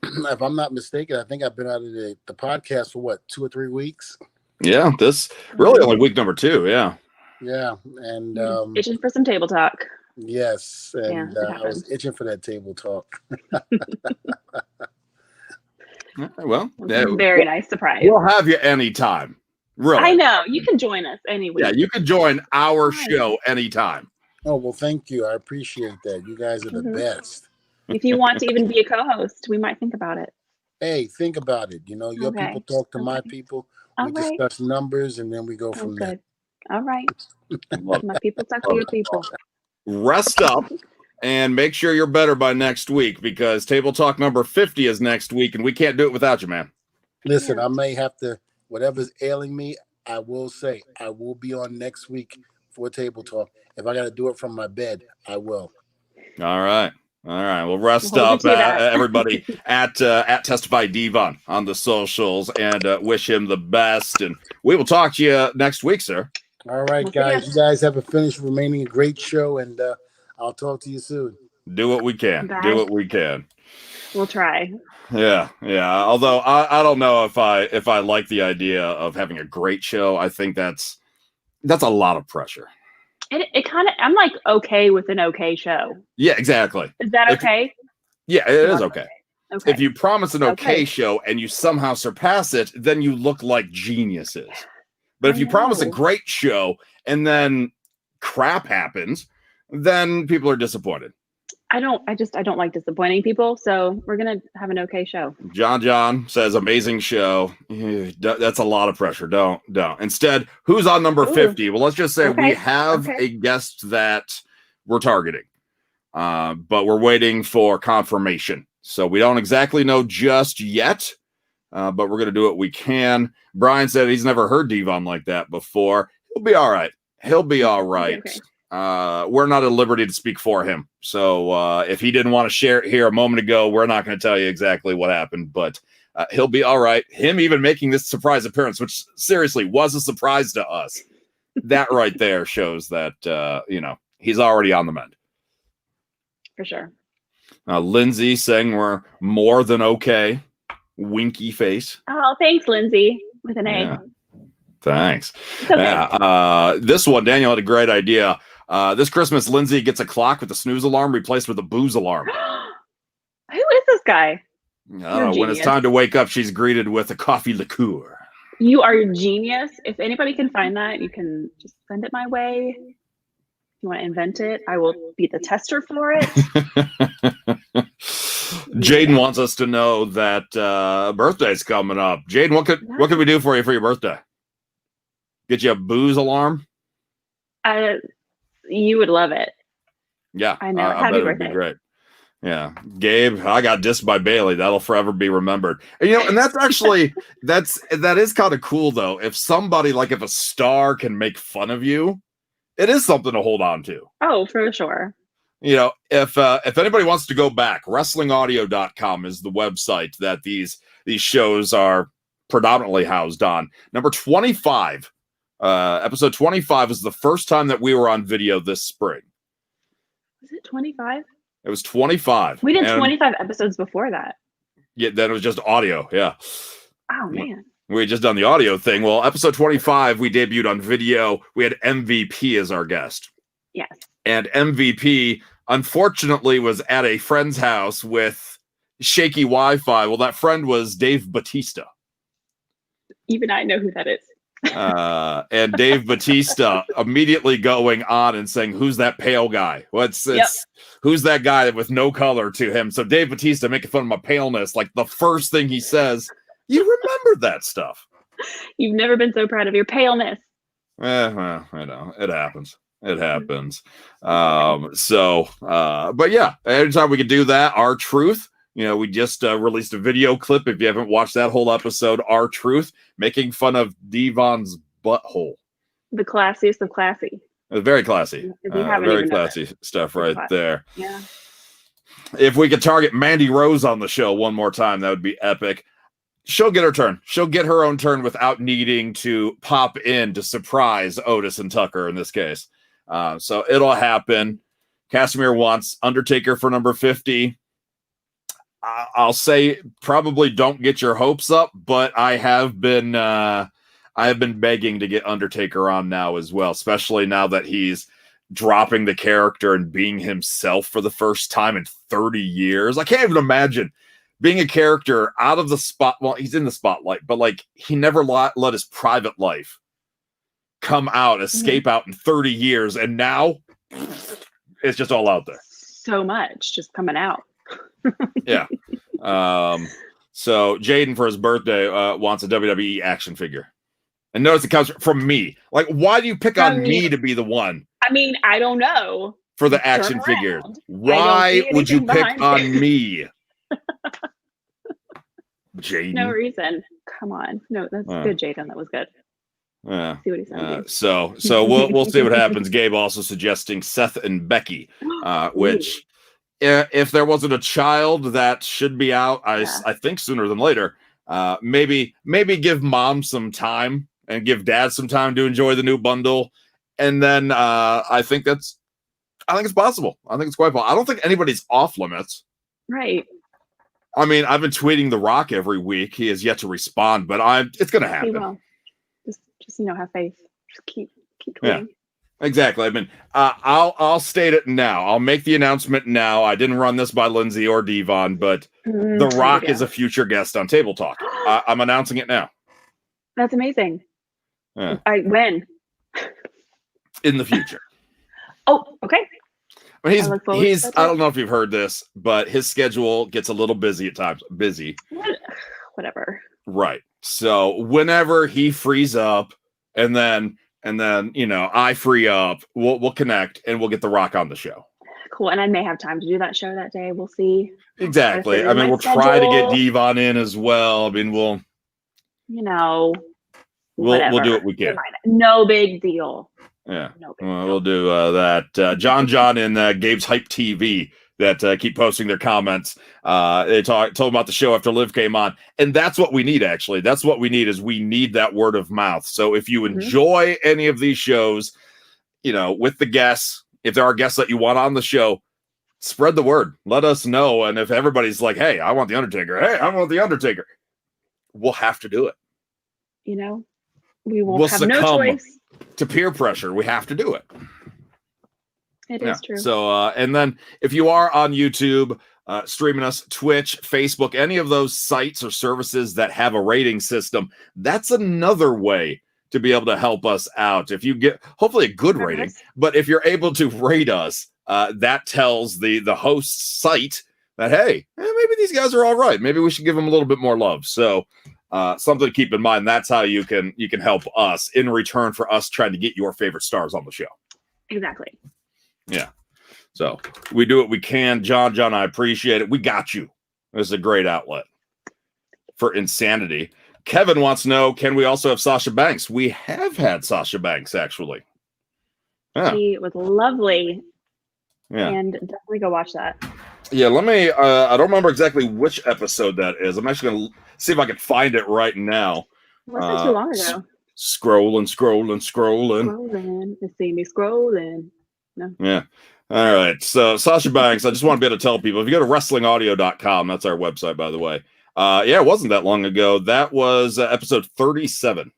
If I'm not mistaken, I think I've been out of the podcast for 2 or 3 weeks. Yeah, this really only week number 2. Yeah. Yeah, and itching for some table talk. Yes, and I was itching for that table talk. Well, very nice surprise. We'll have you anytime. Really, I know you can join us any week. Yeah, you can join our show anytime. Oh well, thank you. I appreciate that. You guys are the best. If you want to even be a co-host, we might think about it. Hey, think about it. Your people talk to my people. We discuss numbers, and then we go from there. All right. My people talk to your people. Rest up and make sure you're better by next week because Table Talk number 50 is next week, and we can't do it without you, man. Listen, I may have to, whatever's ailing me, I will say I will be on next week for Table Talk. If I got to do it from my bed, I will. All right. Well, rest up, everybody, at Testify Devon on the socials, and wish him the best. And we will talk to you next week, sir. All right, guys. You guys have a finished remaining a great show, and I'll talk to you soon. Do what we can. Bye. Do what we can. We'll try. Yeah. Although I don't know if I like the idea of having a great show. I think that's a lot of pressure. It kind of, I'm like okay with an okay show. Yeah, exactly. Is that okay? Yeah, it is okay. Okay. If you promise an okay show and you somehow surpass it, then you look like geniuses. But if you promise a great show and then crap happens, then people are disappointed. I don't like disappointing people. So we're going to have an okay show. John says, amazing show. That's a lot of pressure. Don't. Instead, who's on number 50? Well, let's just say we have a guest that we're targeting, but we're waiting for confirmation. So we don't exactly know just yet, but we're going to do what we can. Brian said he's never heard Devon like that before. He'll be all right. Okay. We're not at liberty to speak for him. So if he didn't want to share it here a moment ago, we're not going to tell you exactly what happened, but he'll be all right. Him even making this surprise appearance, which seriously was a surprise to us. That right there shows that, he's already on the mend. For sure. Lindsay saying we're more than okay. Winky face. Oh, thanks, Lindsay, with an A. Yeah. Thanks. Okay. This one, Daniel had a great idea. This Christmas, Lindsay gets a clock with a snooze alarm replaced with a booze alarm. Who is this guy? When it's time to wake up, she's greeted with a coffee liqueur. You are a genius. If anybody can find that, you can just send it my way. If you want to invent it, I will be the tester for it. Jaden wants us to know that birthday's coming up. Jaden, what could we do for you for your birthday? Get you a booze alarm? You would love it. Yeah, I know. I Happy bet birthday. It'd be great. Yeah, Gabe, I got dissed by Bayley. That'll forever be remembered. And, and that's actually that is kind of cool though. If somebody if a star can make fun of you, it is something to hold on to. Oh, for sure. If anybody wants to go back, wrestlingaudio.com is the website that these shows are predominantly housed on. Number 25, episode 25 is the first time that we were on video this spring. Was it 25? It was 25. We did 25 episodes before that. Yeah, then it was just audio. Yeah. Oh, man. We had just done the audio thing. Well, episode 25, we debuted on video. We had MVP as our guest. Yes. And MVP, unfortunately, was at a friend's house with shaky Wi-Fi. Well, that friend was Dave Bautista. Even I know who that is. And Dave Bautista immediately going on and saying, "Who's that pale guy? Who's that guy with no color to him?" So Dave Bautista making fun of my paleness, the first thing he says, you remember that stuff. You've never been so proud of your paleness. Well, I know it happens. It happens. But yeah, anytime we can do that, our truth. We just released a video clip. If you haven't watched that whole episode, our truth, making fun of Devon's butthole. The classiest of classy. Very classy. Very classy stuff right there. Yeah. If we could target Mandy Rose on the show one more time, that would be epic. She'll get her turn. She'll get her own turn without needing to pop in to surprise Otis and Tucker in this case. So it'll happen. Casimir wants Undertaker for number 50. I'll say probably don't get your hopes up, but I have been begging to get Undertaker on now as well, especially now that he's dropping the character and being himself for the first time in 30 years. I can't even imagine being a character out of the spot. Well, he's in the spotlight, but he never let his private life come out, escape out in 30 years. And now it's just all out there. So much just coming out. Yeah. So Jaden for his birthday wants a WWE action figure. And notice it comes from me. Why do you pick on me to be the one? I mean, I don't know. For the action figure. Why would you pick on me? Jaden. No reason. Come on. No, that's good, Jaden. That was good. See what he says. So we'll see what happens. Gabe also suggesting Seth and Becky, which if there wasn't a child that should be out, I think sooner than later. Maybe give mom some time and give dad some time to enjoy the new bundle, and then I think it's possible. I think it's quite possible. I don't think anybody's off limits. Right. I mean, I've been tweeting The Rock every week. He has yet to respond, but it's going to happen. He will. Just have faith. Just keep tweeting. Yeah, exactly. I mean, I'll state it now. I'll make the announcement now. I didn't run this by Lindsay or Devon, but The Rock is a future guest on Table Talk. I'm announcing it now. That's amazing. Yeah. When? In the future. Oh, okay. I mean, he's I don't know if you've heard this, but his schedule gets a little busy at times. Whatever. Right. So whenever he frees up and then I free up, we'll connect and we'll get The Rock on the show. Cool. And I may have time to do that show that day. We'll see. Exactly. I mean, we'll try to get Devon in as well. I mean, we'll do what we can. No big deal. Yeah. We'll do that. John and Gabe's Hype TV that keep posting their comments. They told about the show after Liv came on. And that's what we need, actually. That's what we need that word of mouth. So if you enjoy any of these shows, with the guests, if there are guests that you want on the show, spread the word. Let us know. And if everybody's like, hey, I want the Undertaker. Hey, I want the Undertaker. We'll have to do it. We will have no choice. To peer pressure, we have to do it. It is true. So, and then if you are on YouTube, streaming us, Twitch, Facebook, any of those sites or services that have a rating system, that's another way to be able to help us out. If you get, hopefully, a good rating, but if you're able to rate us, that tells the host site that, hey, maybe these guys are all right. Maybe we should give them a little bit more love. So something to keep in mind. That's how you can help us in return for us trying to get your favorite stars on the show. Exactly. Yeah. So we do what we can. John, I appreciate it. We got you. This is a great outlet for insanity. Kevin wants to know, can we also have Sasha Banks? We have had Sasha Banks, actually. Yeah. She was lovely. Yeah. And definitely go watch that. Yeah, let me, I don't remember exactly which episode that is. I'm actually going to see if I can find it right now. It wasn't too long ago. Scrolling. You see me scrolling. No. Yeah. All right. So Sasha Banks, I just want to be able to tell people, if you go to wrestlingaudio.com, that's our website, by the way. Yeah, it wasn't that long ago. That was episode 37.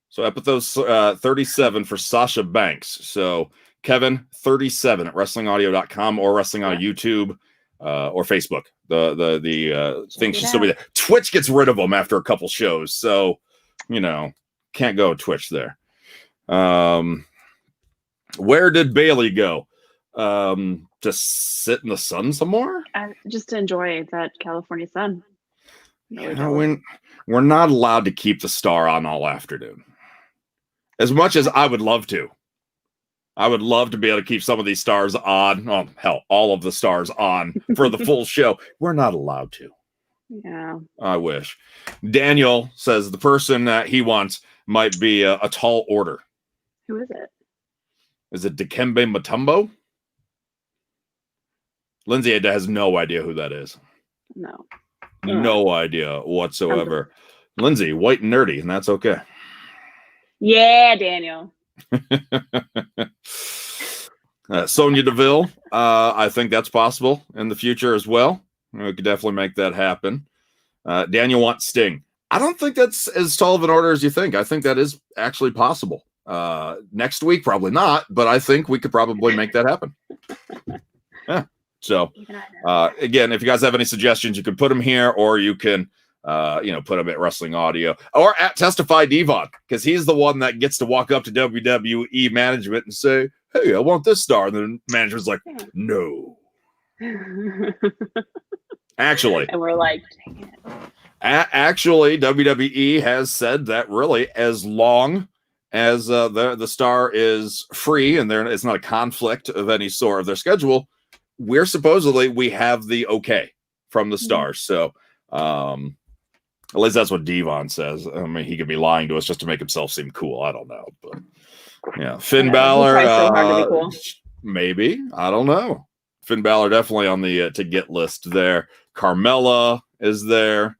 So episode 37 for Sasha Banks. So Kevin, 37 at wrestlingaudio.com or wrestling on YouTube or Facebook. The things should still be there. Twitch gets rid of them after a couple shows. So, can't go Twitch there. Where did Bayley go? Just sit in the sun some more? Just to enjoy that California sun. We're not allowed to keep the star on all afternoon. As much as I would love to. I would love to be able to keep some of these stars on. Oh, hell, all of the stars on for the full show. We're not allowed to. Yeah. I wish. Daniel says the person that he wants might be a tall order. Who is it? Is it Dikembe Mutombo? Lindsay has no idea who that is. No. No idea whatsoever. Lindsay, white and nerdy, and that's okay. Yeah, Daniel. Sonya Deville, I think that's possible in the future as well. We could definitely make that happen. Daniel wants Sting. I don't think that's as tall of an order as you think. I think that is actually possible. Next week, probably not, but I think we could probably make that happen. Yeah. So, again, if you guys have any suggestions, you can put them here, or you can, put them at Wrestling Audio or at Testify Devon, because he's the one that gets to walk up to WWE management and say, "Hey, I want this star," and the manager's like, "No." Actually, and we're like, dang it. Actually, WWE has said that really, as long as the star is free and it's not a conflict of any sort of their schedule, we have the okay from the star. So at least that's what Devon says. I mean, he could be lying to us just to make himself seem cool. I don't know, but yeah, Finn Balor, so hard to be cool. Maybe, I don't know. Finn Balor definitely on the to get list there. Carmella is there.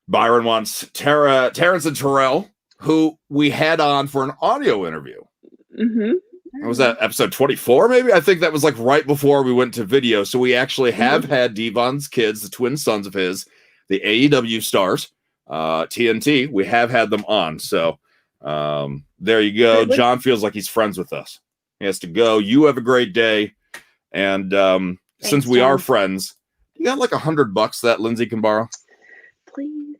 Byron wants Terrence and Terrell, who we had on for an audio interview. Mm-hmm. Was that episode 24, maybe? I think that was like right before we went to video. So we actually have had Devon's kids, the twin sons of his, the AEW stars, TNT. We have had them on. So there you go. John feels like he's friends with us. He has to go. You have a great day. And since we are friends, you got like $100 that Lindsay can borrow? Please.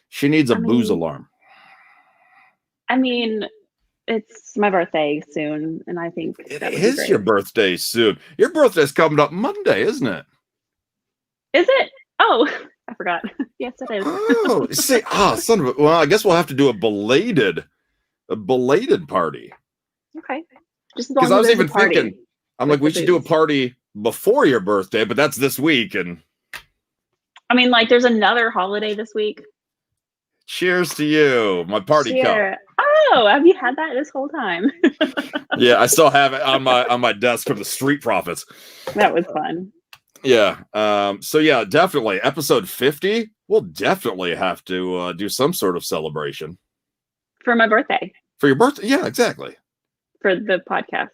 She needs a booze alarm. I mean, it's my birthday soon, and I think it is your birthday soon. Your birthday's coming up Monday, isn't it? Is it? Oh, I forgot. Yes, it is. Oh, see, son of a. Well, I guess we'll have to do a belated party. Okay. Just as long because as I was there's even a party. thinking, I'm like, we should do a party before your birthday, but that's this week, and I mean, like, there's another holiday this week. Cheers to you, my party cup. Oh, have you had that this whole time? Yeah, I still have it on my desk from the Street Profits. That was fun. Yeah. So yeah, definitely episode 50. We'll definitely have to do some sort of celebration for my birthday. For your birthday? Yeah, exactly. For the podcast.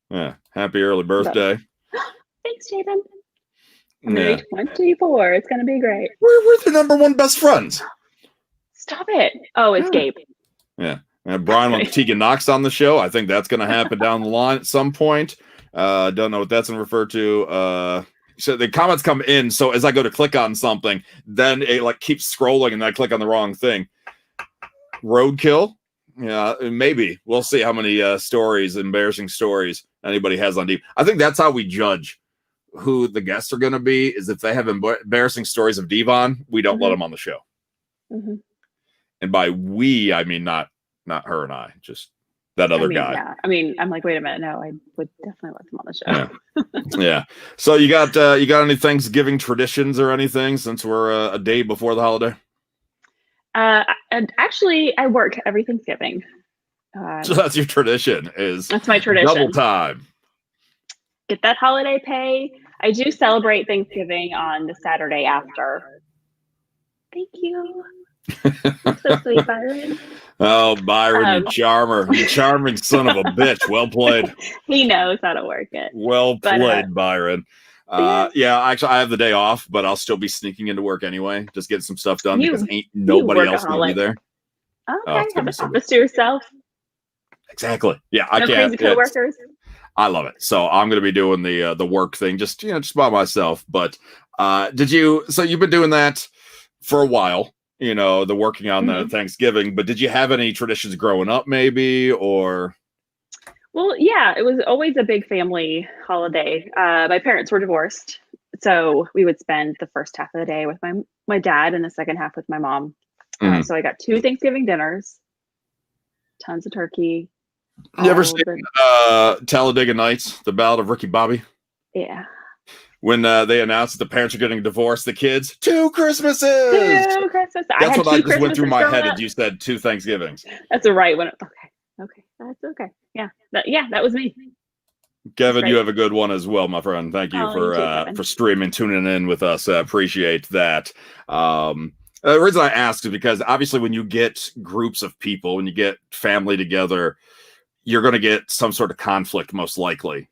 Yeah. Happy early birthday. Thanks, Jaden. I'm gonna be 24. It's gonna be great. We're the #1 best friends. Stop it. Oh, it's Gabe. Yeah. And Brian wants Tegan Knox on the show. I think that's going to happen down the line at some point. Don't know what that's going to refer to. So the comments come in. So as I go to click on something, then it like keeps scrolling and I click on the wrong thing. Roadkill. Yeah, maybe we'll see how many embarrassing stories anybody has on deep. I think that's how we judge who the guests are going to be, is if they have embarrassing stories of Devon, we don't let them on the show. And by we, I mean not her and I, just that other guy. Yeah, I mean, I'm like, wait a minute, no, I would definitely let them on the show. Yeah. So you got any Thanksgiving traditions or anything, since we're a day before the holiday? And actually, I work every Thanksgiving. So that's your tradition. That's my tradition. Double time. Get that holiday pay. I do celebrate Thanksgiving on the Saturday after. Thank you. That's so sweet, Byron. Oh, Byron, you charmer. You charming son of a bitch. Well played. He knows how to work it. Well played, Byron. Yeah, actually, I have the day off, but I'll still be sneaking into work anyway. Just getting some stuff done because ain't nobody else going to be there. Okay, have an office to yourself. Exactly. Yeah, I can't. Crazy coworkers. I love it. So I'm going to be doing the work thing, just by myself. But so you've been doing that for a while, the working on the Thanksgiving, but did you have any traditions growing up maybe, or? Well, yeah, it was always a big family holiday. My parents were divorced, so we would spend the first half of the day with my dad and the second half with my mom. So I got 2 Thanksgiving dinners, tons of turkey. You ever seen Talladega Nights, the Ballad of Ricky Bobby? Yeah. When they announced that the parents are getting divorced, the kids, 2 Christmases! 2 Christmases. That's what I just went through my head as you said 2 Thanksgivings. That's a right one. Okay. That's okay. Yeah. That was me. Kevin, you have a good one as well, my friend. Thank you for streaming, tuning in with us. Appreciate that. The reason I ask is because obviously when you get groups of people, when you get family together, you're going to get some sort of conflict, most likely,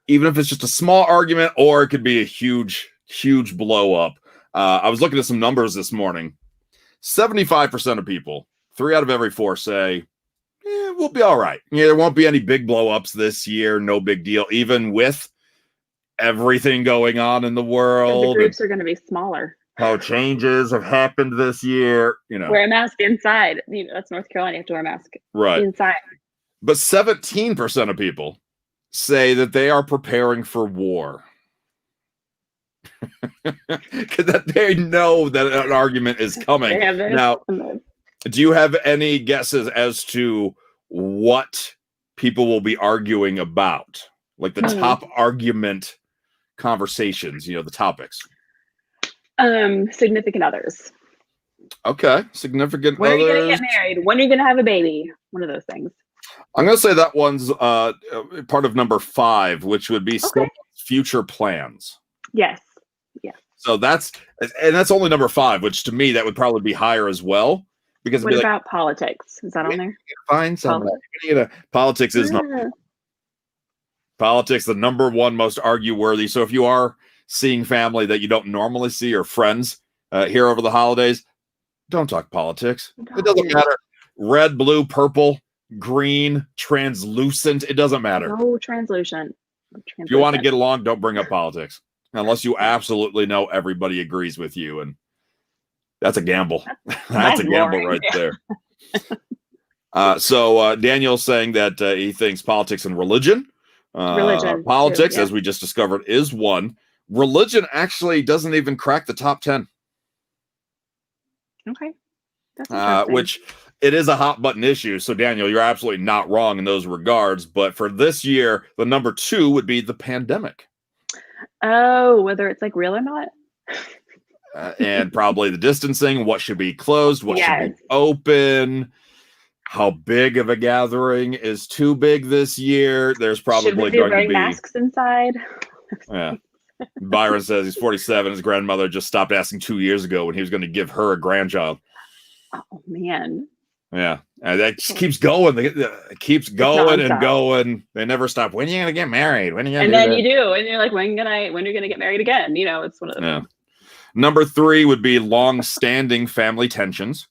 even if it's just a small argument, or it could be a huge blow up. I was looking at some numbers this morning. 75% of people, 3 out of every 4 say, we'll be all right. There won't be any big blow ups this year. No big deal, even with everything going on in the world. The groups are going to be smaller. How changes have happened this year, Wear a mask inside. That's North Carolina. You have to wear a mask inside. But 17% of people say that they are preparing for war. Because they know that an argument is coming. Now, do you have any guesses as to what people will be arguing about? Like the top argument conversations, the topics. Significant others. Okay, significant when others. When are you going to get married? When are you going to have a baby? One of those things. I'm going to say that one's part of number 5, which would be future plans. Yes. So that's only number 5, which to me that would probably be higher as well. Because what about politics? Is that on there? Find something. Politics is number. Politics, the number 1 most argue-worthy. So if you are seeing family that you don't normally see or friends here over the holidays, don't talk politics. It doesn't matter. Red, blue, purple, green, translucent. It doesn't matter. No translucent. If you want to get along, don't bring up politics unless you absolutely know everybody agrees with you, and that's a gamble. That's a gamble right there. So Daniel's saying that he thinks politics and religion. Politics, as we just discovered, is one. Religion actually doesn't even crack the top 10. Okay. That's which it is a hot button issue. So Daniel, you're absolutely not wrong in those regards. But for this year, the number 2 would be the pandemic. Oh, whether it's like real or not. And probably the distancing, what should be closed, what should be open, how big of a gathering is too big this year. There's probably going to be masks inside. Yeah. Byron says he's 47. His grandmother just stopped asking 2 years ago when he was going to give her a grandchild. Oh, man. Yeah. And that just keeps going. It keeps going and going. They never stop. When are you going to get married? When are you going to And then you do. And you're like, when are you going to get married again? It's one of them. Yeah. Number 3 would be long-standing family tensions.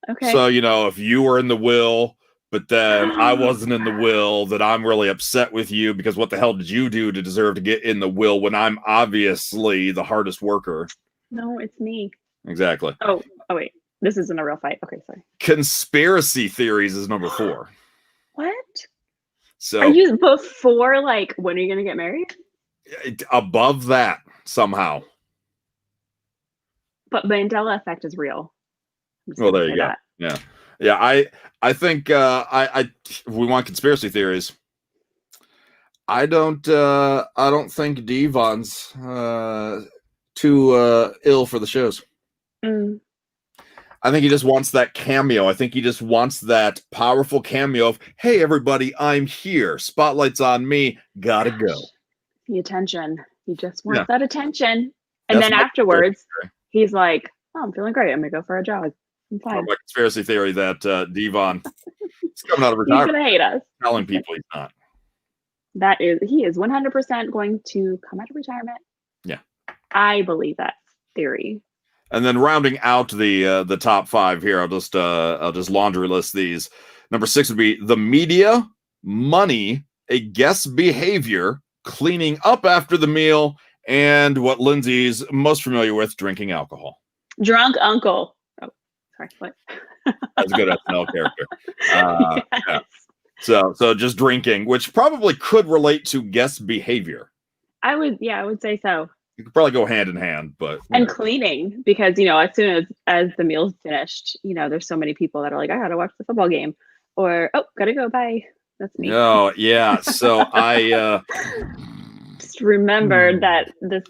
Okay. So, if you were in the will, but then I wasn't in the will, that I'm really upset with you because what the hell did you do to deserve to get in the will when I'm obviously the hardest worker? No, it's me. Exactly. Oh wait. This isn't a real fight. Okay, sorry. Conspiracy theories is number 4. What? So are you before, like, when are you going to get married? Above that somehow. But Mandela effect is real. Well, there you go. That. Yeah. I think we want conspiracy theories. I don't think Devon's too ill for the shows. I think he just wants that cameo. I think he just wants that powerful cameo of, hey, everybody, I'm here. Spotlight's on me. Gotta go. The attention. He just wants that attention. And then afterwards, he's like, oh, I'm feeling great. I'm going to go for a jog. I'm fine. My conspiracy theory that Devon is coming out of retirement. He's going to hate us. Telling people he's not. He is 100% going to come out of retirement. Yeah. I believe that theory. And then rounding out the top 5 here, I'll just laundry list these. Number 6 would be the media, money, a guest's behavior, cleaning up after the meal, and what Lindsay's most familiar with, drinking alcohol. Drunk uncle. Oh, sorry. What? That's a good SNL character. Yes. Yeah. So just drinking, which probably could relate to guest behavior. I would say so. You could probably go hand in hand, but and cleaning, because as soon as the meal's finished, there's so many people that are like, I gotta watch the football game, or gotta go, bye. That's me. Oh yeah. So I just remembered that this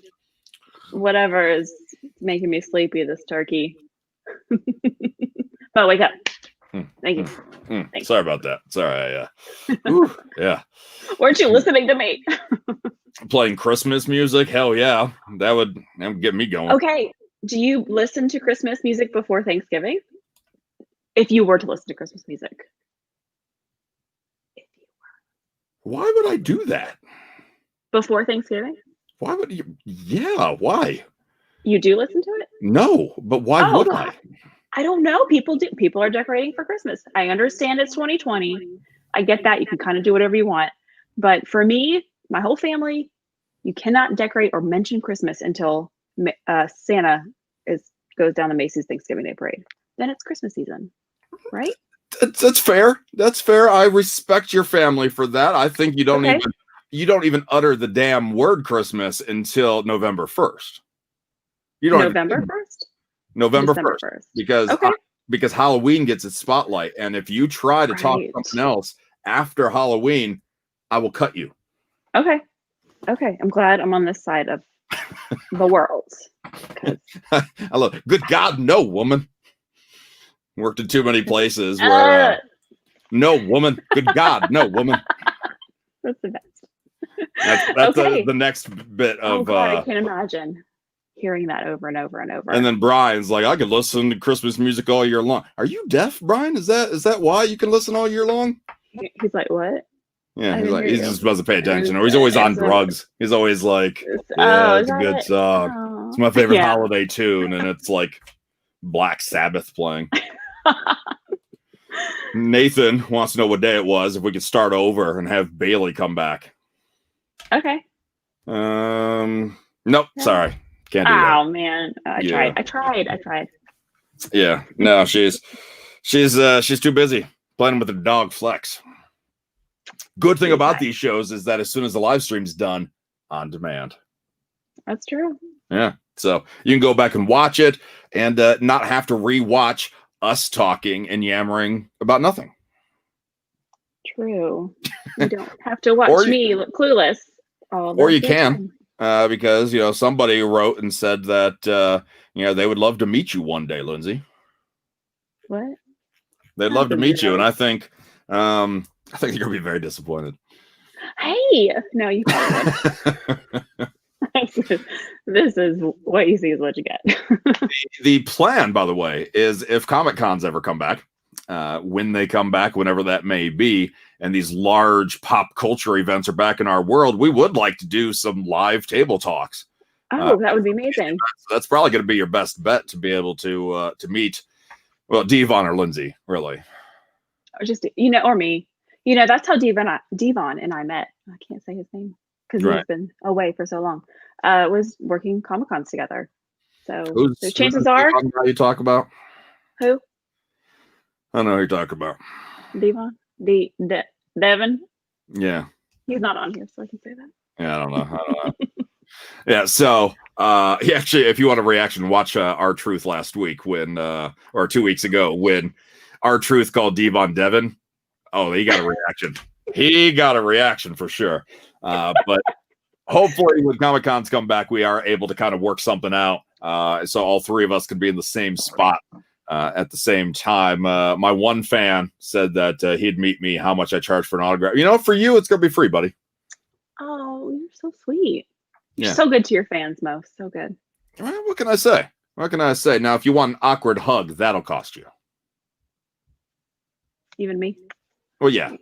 whatever is making me sleepy, this turkey. But wake up. Thank you. Thanks. Sorry about that. Sorry. Yeah. Weren't you listening to me? Playing Christmas music? Hell yeah. That would get me going. Okay. Do you listen to Christmas music before Thanksgiving? If you were to listen to Christmas music. Why would I do that? Before Thanksgiving? Why would you? Yeah, why? You do listen to it? No, but why would I? I don't know. People do. People are decorating for Christmas. I understand it's 2020. I get that. You can kind of do whatever you want. But for me, my whole family, you cannot decorate or mention Christmas until Santa goes down the Macy's Thanksgiving Day Parade. Then it's Christmas season, right? That's fair. That's fair. I respect your family for that. I think you don't even utter the damn word Christmas until November 1st. You don't November 1st? November 1st. Because Halloween gets its spotlight, and if you try to talk something else after Halloween, I will cut you. Okay. I'm glad I'm on this side of the world. I love it. Good God, no, woman. Worked in too many places where no woman. Good God, no woman. That's the best. That's the next bit of. God, I can't imagine hearing that over and over and over. And then Brian's like, I could listen to Christmas music all year long. Are you deaf, Brian? Is that why you can listen all year long? He's like, what? Yeah, he just doesn't pay attention, or he's always on drugs. He's always like, it's a good song. Oh. It's my favorite holiday tune, and it's like Black Sabbath playing. Nathan wants to know what day it was, if we could start over and have Bayley come back. Okay. Nope, sorry. Can't do that. Oh man. I tried. Yeah. No, she's too busy playing with her dog Flex. Good thing about these shows is that as soon as the live stream's done, on demand. That's true. Yeah. So you can go back and watch it and not have to rewatch us talking and yammering about nothing. True. You don't have to watch me look clueless. Or you can, because somebody wrote and said that they would love to meet you one day, Lindsay. What? They'd love to meet you, and I think you're gonna be very disappointed. Hey, no, you can't. This is what you see is what you get. The plan, by the way, is if Comic Cons ever come back, when they come back, whenever that may be, and these large pop culture events are back in our world, we would like to do some live table talks. Oh, that would be amazing. That's probably going to be your best bet to be able to meet, well, Devon or Lindsay, really. or just or me. That's how Devon and I met. I can't say his name because he's been away for so long. Was working Comic-Cons together. So the chances are. How you talk about? Who? I don't know who you're talking about. Devon? Devin? Yeah. He's not on here, so I can say that. Yeah, I don't know. Yeah, so he actually, if you want a reaction, watch R-Truth last week or 2 weeks ago when R-Truth called Devon Devin. Oh, he got a reaction. He got a reaction for sure. But hopefully when Comic-Cons come back, we are able to kind of work something out. So all three of us can be in the same spot at the same time. My one fan said that he'd meet me how much I charge for an autograph. For you, it's going to be free, buddy. Oh, you're so sweet. You're so good to your fans, Mo. So good. What can I say? Now, if you want an awkward hug, that'll cost you. Even me? Well, yeah.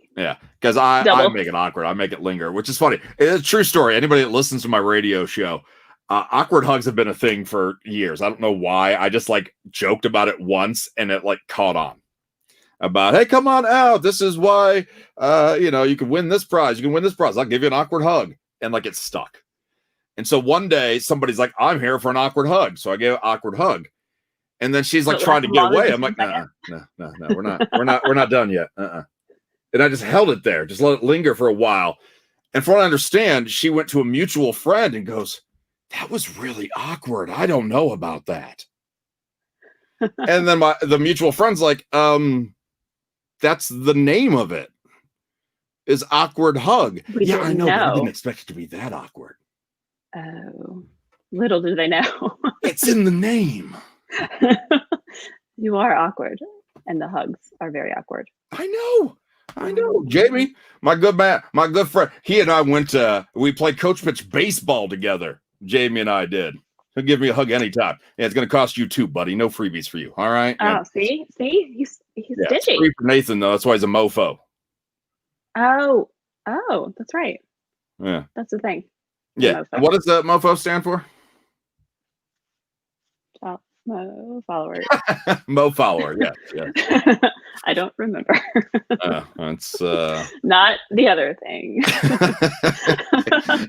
Because I make it awkward. I make it linger, which is funny. It's a true story. Anybody that listens to my radio show, awkward hugs have been a thing for years. I don't know why. I just joked about it once and it caught on. About, hey, come on out. This is why, you can win this prize. You can win this prize. I'll give you an awkward hug. And it stuck. And so one day somebody's like, I'm here for an awkward hug. So I gave an awkward hug. And then she's trying to get away. I'm like, no, we're not done yet. And I just held it there, just let it linger for a while. And from what I understand, she went to a mutual friend and goes, that was really awkward. I don't know about that. And then the mutual friend's like, that's the name of it, is awkward hug. I know. But I didn't expect it to be that awkward. Oh, little do they know. It's in the name. You are awkward, and the hugs are very awkward. I know. Jamie, my good man, my good friend, he and I we played coach pitch baseball together. Jamie and I did. He'll give me a hug anytime. Yeah, it's going to cost you too, buddy. No freebies for you. All right. Oh, see, he's stingy. It's free for Nathan though. That's why he's a mofo. Oh, that's right. Yeah, that's the thing. Yeah. What does the mofo stand for? Mo follower. Mo follower. Yeah. I don't remember. That's not the other thing.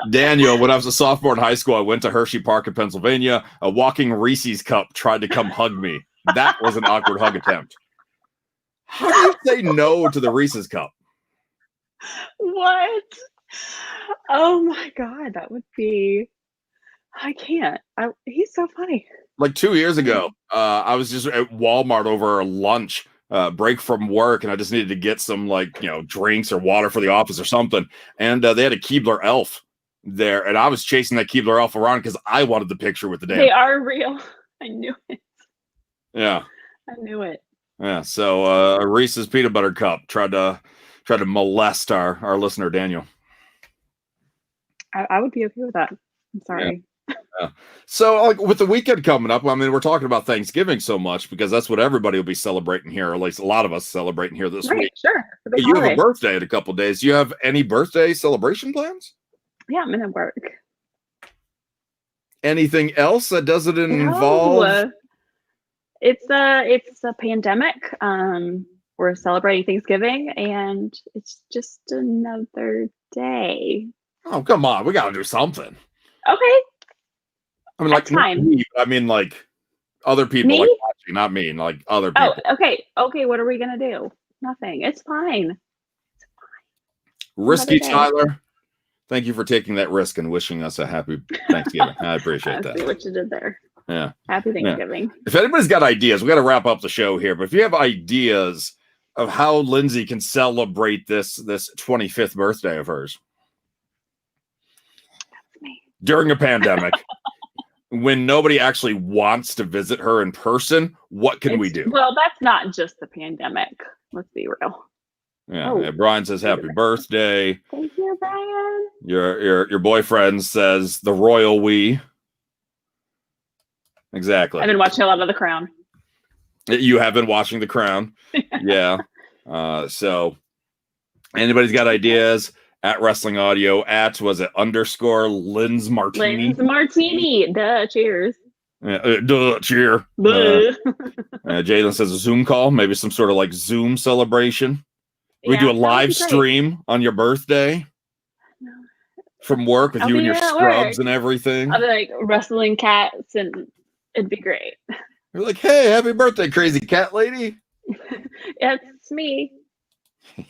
Daniel, when I was a sophomore in high school, I went to Hershey Park in Pennsylvania. A walking Reese's cup tried to come hug me. That was an awkward hug attempt. How do you say no to the Reese's cup? What? Oh my God, that would be. I can't. He's so funny. 2 years ago, I was just at Walmart over lunch. Break from work, and I just needed to get some drinks or water for the office or something. And they had a Keebler elf there, and I was chasing that Keebler elf around because I wanted the picture with the damn. They are real. I knew it. Yeah, I knew it. Yeah. So a Reese's peanut butter cup tried to molest our listener Daniel. I would be okay with that. I'm sorry. Yeah. So with the weekend coming up, I mean, we're talking about Thanksgiving so much because that's what everybody will be celebrating here, or at least a lot of us celebrating here this week. Sure. You have a birthday in a couple of days. Do you have any birthday celebration plans? Yeah, I'm gonna work. Anything else that doesn't involve? It's a pandemic. We're celebrating Thanksgiving, and it's just another day. Oh, come on. We got to do something. Okay. I mean, time. Me, I mean, other people watching, not me, other people. Oh, okay. Okay, what are we going to do? Nothing. It's fine. Risky Tyler, thank you for taking that risk and wishing us a happy Thanksgiving. I appreciate that. See what you did there. Yeah. Happy Thanksgiving. Yeah. If anybody's got ideas, we got to wrap up the show here, but if you have ideas of how Lindsay can celebrate this 25th birthday of hers during a pandemic, when nobody actually wants to visit her in person, what can we do? Well, that's not just the pandemic. Let's be real. Yeah. Brian says happy birthday. Thank you, Brian. Your boyfriend says the royal we. Exactly. I've been watching a lot of The Crown. You have been watching The Crown. Yeah. So anybody's got ideas? At Wrestling Audio, @_Linz Martini. Linz Martini. Duh, cheers. Cheer. Jalen Says a Zoom call, maybe some sort of Zoom celebration. We do a that would live be great. stream on your birthday from work with I'll you and be your at scrubs work. and everything. I'll be like wrestling cats, and it'd be great. You're like, hey, happy birthday, crazy cat lady. It's me.